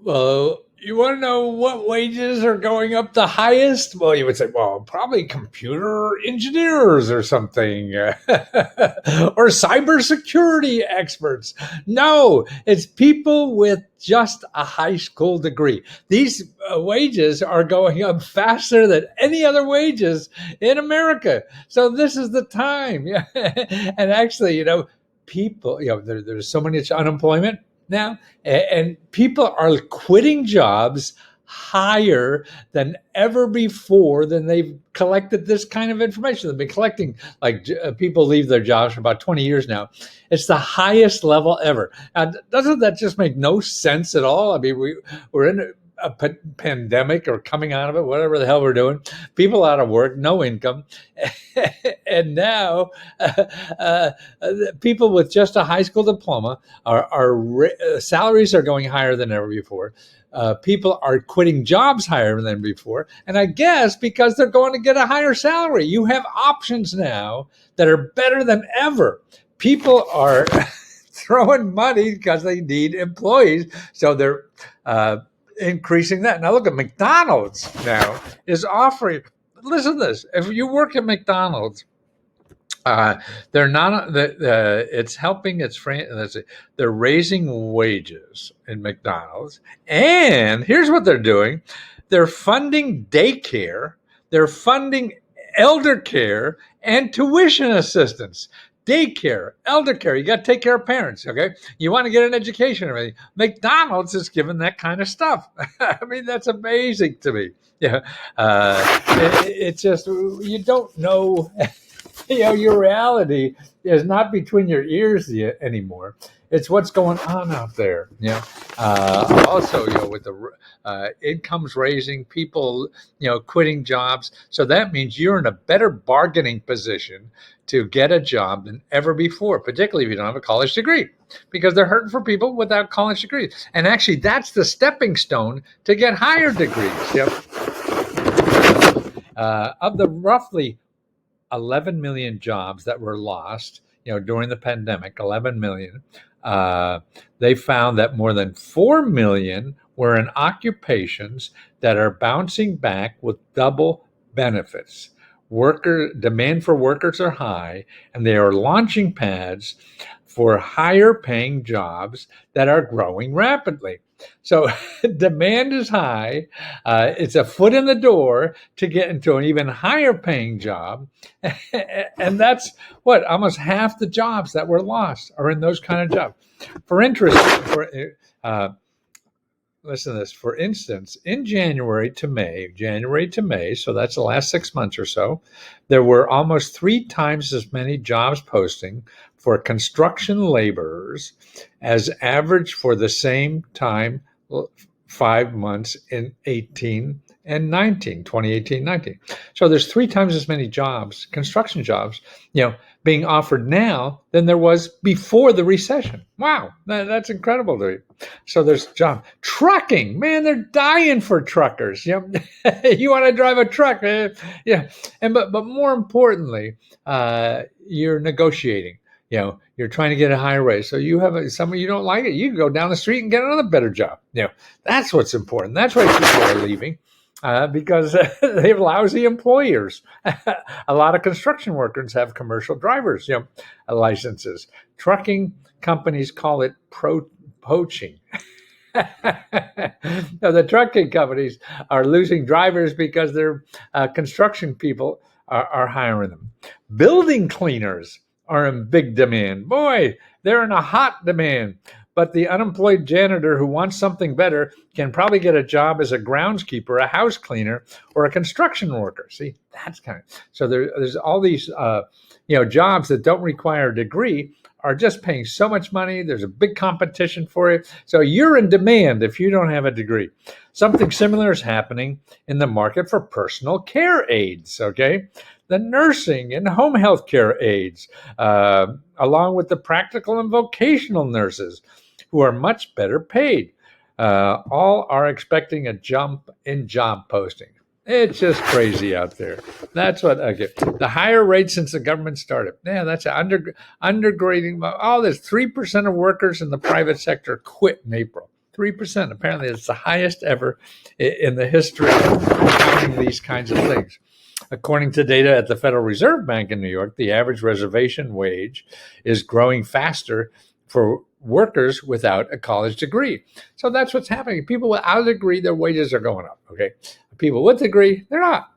Well, you want to know what wages are going up the highest? Well, you would say, well, probably computer engineers or something, or cybersecurity experts. No, it's people with just a high school degree. These wages are going up faster than any other wages in America. So this is the time. Yeah. And actually, people, there's so much unemployment now, and people are quitting jobs higher than ever before than they've collected this kind of information. They've been collecting, like, people leave their jobs for about 20 years now. It's the highest level ever. Now, doesn't that just make no sense at all? I mean, we're in a pandemic or coming out of it, whatever the hell we're doing. People out of work, no income. And now people with just a high school diploma salaries are going higher than ever before. People are quitting jobs higher than before. And I guess because they're going to get a higher salary. You have options now that are better than ever. People are throwing money because they need employees. So they're increasing that. Now look at McDonald's now is offering, listen to this. If you work at McDonald's, they're not. It's helping. They're raising wages in McDonald's, and here's what they're doing: they're funding daycare, they're funding elder care, and tuition assistance. Daycare, elder care. You got to take care of parents. Okay, you want to get an education. And everything. McDonald's is giving that kind of stuff. I mean, that's amazing to me. Yeah, it's just you don't know. Your reality is not between your ears anymore. It's what's going on out there. Also, with the incomes raising, people, quitting jobs. So that means you're in a better bargaining position to get a job than ever before, particularly if you don't have a college degree, because they're hurting for people without college degrees. And actually, that's the stepping stone to get higher degrees. Yep. Of the roughly 11 million jobs that were lost, during the pandemic, 11 million. They found that more than 4 million were in occupations that are bouncing back with double benefits. Worker demand for workers are high, and they are launching pads for higher paying jobs that are growing rapidly. So demand is high. It's a foot in the door to get into an even higher paying job. And that's what almost half the jobs that were lost are in those kind of jobs. Listen to this. For instance, in January to May, so that's the last 6 months or so, there were almost 3 times as many jobs posting for construction laborers as average for the same time 5 months in 2018-19. So there's 3 times as many jobs, construction jobs, being offered now than there was before the recession. Wow, that's incredible to me. So there's job trucking. Man, they're dying for truckers. You want to drive a truck, yeah. But more importantly, you're negotiating. You're trying to get a higher raise. So you have somebody you don't like it, you can go down the street and get another better job. That's what's important. That's why people are leaving. Because they have lousy employers. A lot of construction workers have commercial drivers, licenses. Trucking companies call it poaching. The trucking companies are losing drivers because their construction people are hiring them. Building cleaners are in big demand. Boy, they're in a hot demand. But the unemployed janitor who wants something better can probably get a job as a groundskeeper, a house cleaner, or a construction worker. See, that's kind of, so there's all these jobs that don't require a degree are just paying so much money. There's a big competition for it. So you're in demand if you don't have a degree. Something similar is happening in the market for personal care aides. Okay. The nursing and home health care aides, along with the practical and vocational nurses, who are much better paid. All are expecting a jump in job posting. It's just crazy out there. That's what I get. The higher rate since the government started. Yeah, that's undergrading. Oh, there's 3% of workers in the private sector quit in April. 3%. Apparently, it's the highest ever in the history of counting these kinds of things. According to data at the Federal Reserve Bank in New York, the average reservation wage is growing faster for workers without a college degree. So that's what's happening. People without a degree, their wages are going up. Okay. People with a degree, they're not.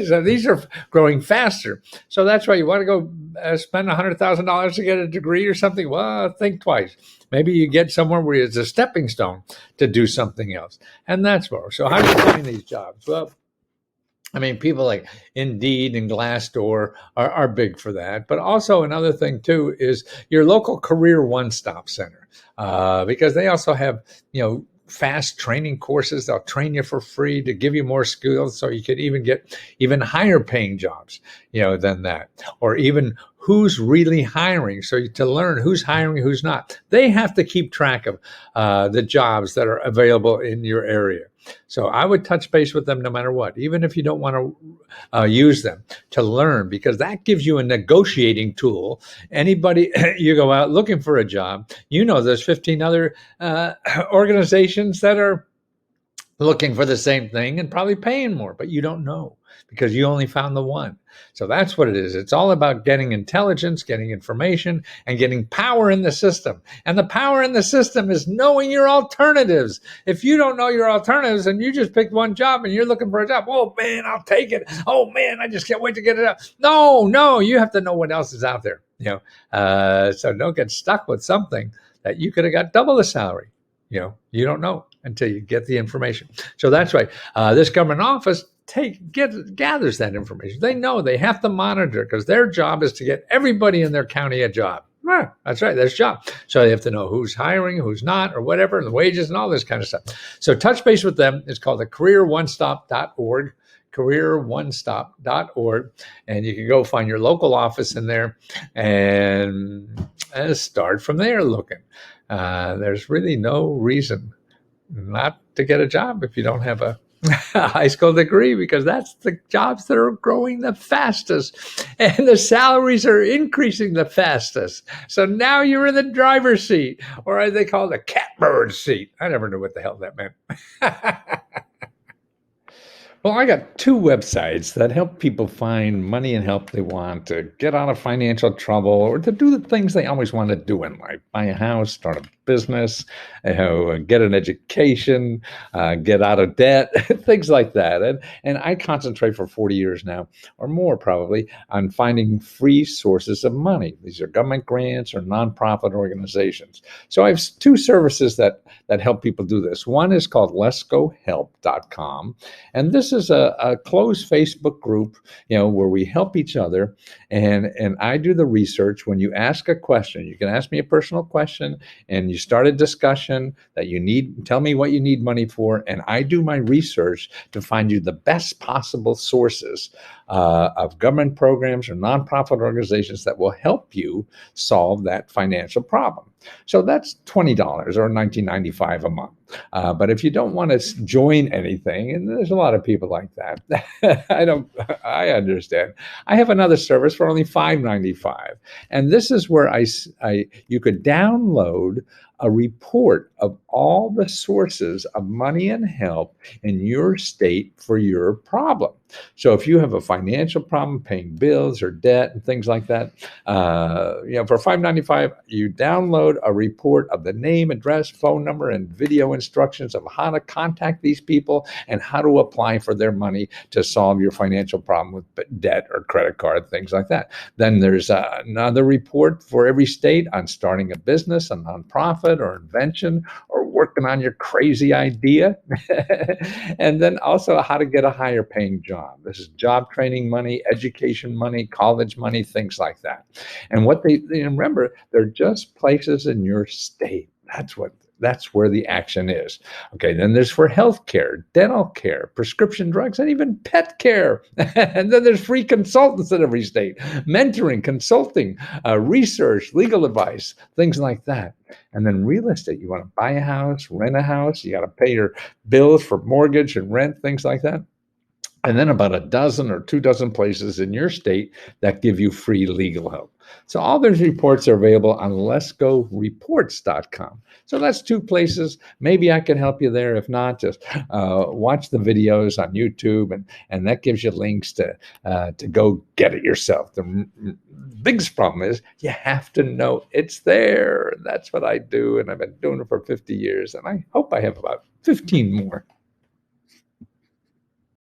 So these are growing faster. So that's why you want to go spend $100,000 to get a degree or something. Well, think twice. Maybe you get somewhere where it's a stepping stone to do something else. And that's more. So how do you find these jobs? Well, I mean, people like Indeed and Glassdoor are big for that. But also another thing, too, is your local career one-stop center, because they also have, fast training courses. They'll train you for free to give you more skills so you could even get even higher paying jobs, than that. Or even who's really hiring. So to learn who's hiring, who's not. They have to keep track of the jobs that are available in your area. So I would touch base with them no matter what, even if you don't want to use them, to learn, because that gives you a negotiating tool. Anybody, you go out looking for a job, there's 15 other organizations that are looking for the same thing and probably paying more, but you don't know because you only found the one. So that's what it is. It's all about getting intelligence, getting information, and getting power in the system. And the power in the system is knowing your alternatives. If you don't know your alternatives and you just picked one job and you're looking for a job, oh man, I'll take it. Oh man, I just can't wait to get it out. No, you have to know what else is out there. So don't get stuck with something that you could have got double the salary. You don't know until you get the information. So that's right. This government office gathers that information. They know they have to monitor because their job is to get everybody in their county a job. That's right. That's job. So they have to know who's hiring, who's not, or whatever, and the wages and all this kind of stuff. So touch base with them. It's called the careeronestop.org. careeronestop.org, and you can go find your local office in there and start from there looking. There's really no reason not to get a job if you don't have a high school degree, because that's the jobs that are growing the fastest and the salaries are increasing the fastest. So now you're in the driver's seat, or as they call it, the catbird seat. I never knew what the hell that meant. Well, I got two websites that help people find money and help they want to get out of financial trouble or to do the things they always want to do in life. Buy a house, start a business, get an education, get out of debt, things like that. And I concentrate for 40 years now, or more probably, on finding free sources of money. These are government grants or nonprofit organizations. So I have two services that help people do this. One is called letsgohelp.com. And this is a closed Facebook group, where we help each other. And I do the research. When you ask a question, you can ask me a personal question, and you start a discussion that you need, tell me what you need money for, and I do my research to find you the best possible sources of government programs or nonprofit organizations that will help you solve that financial problem. So that's $20 or $19.95 a month. But if you don't want to join anything, and there's a lot of people like that, I understand. I have another service for only $5.95, and this is where you could download a report of all the sources of money and help in your state for your problem. So if you have a financial problem, paying bills or debt and things like that, for $5.95, you download a report of the name, address, phone number, and video instructions of how to contact these people and how to apply for their money to solve your financial problem with debt or credit card, things like that. Then there's another report for every state on starting a business, a nonprofit, or invention, or working on your crazy idea. And then also how to get a higher paying job. This is job training money, education money, college money, things like that. And remember, they're just places in your state. That's where the action is. Okay, then there's for health care, dental care, prescription drugs, and even pet care. And then there's free consultants in every state, mentoring, consulting, research, legal advice, things like that. And then real estate, you want to buy a house, rent a house, you got to pay your bills for mortgage and rent, things like that. and then about a dozen or 2 dozen places in your state that give you free legal help. So all those reports are available on letsgoreports.com. So that's 2 places. Maybe I can help you there. If not, just watch the videos on YouTube, and that gives you links to go get it yourself. The biggest problem is you have to know it's there. That's what I do, and I've been doing it for 50 years, and I hope I have about 15 more.